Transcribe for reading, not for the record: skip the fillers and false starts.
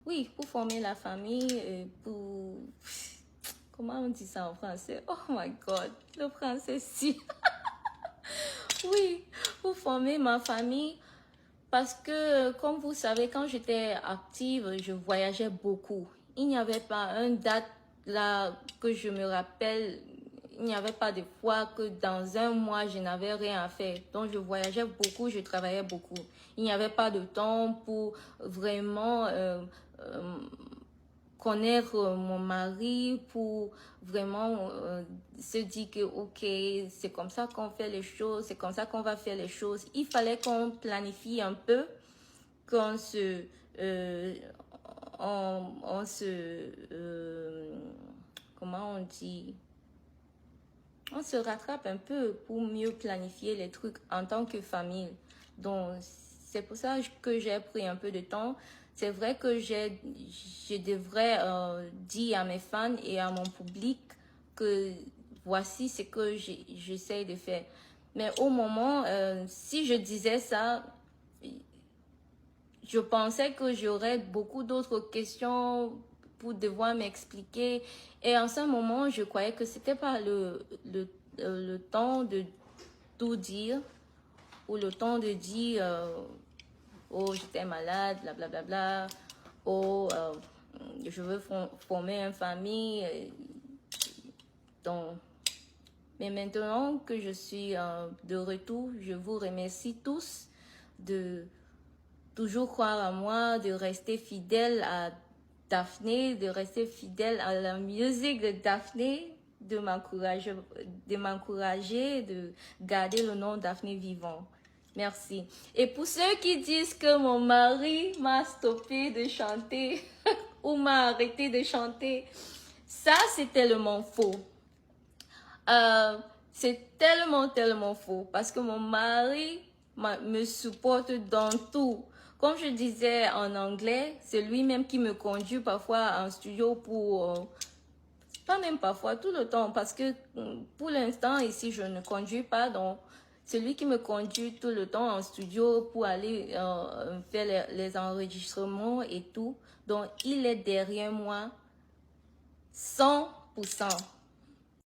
oui, pour former la famille, pour... Comment on dit ça en français? Oh my God, le français, si. Oui, pour former ma famille. Parce que, comme vous savez, quand j'étais active, je voyageais beaucoup. Il n'y avait pas une date là que je me rappelle. Il n'y avait pas de fois que dans un mois, je n'avais rien à faire. Donc, je voyageais beaucoup, je travaillais beaucoup. Il n'y avait pas de temps pour vraiment connaître mon mari, pour vraiment se dire que ok, c'est comme ça qu'on fait les choses, c'est comme ça qu'on va faire les choses. Il fallait qu'on planifie un peu, qu'on se on se comment on dit, on se rattrape un peu pour mieux planifier les trucs en tant que famille. Donc, c'est pour ça que j'ai pris un peu de temps. C'est vrai que je devrais dire à mes fans et à mon public que voici ce que j'essaie de faire. Mais au moment, si je disais ça, je pensais que j'aurais beaucoup d'autres questions pour devoir m'expliquer. Et en ce moment, je croyais que c'était pas le temps de tout dire ou le temps de dire oh, j'étais malade, blablabla, bla, bla, bla, oh, je veux former une famille. Donc, mais maintenant que je suis de retour, je vous remercie tous de toujours croire à moi, de rester fidèle à Daphné, de rester fidèle à la musique de Daphné, de m'encourager, de garder le nom Daphné vivant. Merci. Et pour ceux qui disent que mon mari m'a stoppé de chanter ou m'a arrêté de chanter, ça c'est tellement faux. C'est tellement faux parce que mon mari me supporte dans tout. Comme je disais en anglais, c'est lui-même qui me conduit parfois en studio pour... pas même parfois, tout le temps. Parce que pour l'instant, ici, je ne conduis pas. Donc, c'est lui qui me conduit tout le temps en studio pour aller faire les enregistrements et tout. Donc, il est derrière moi 100%.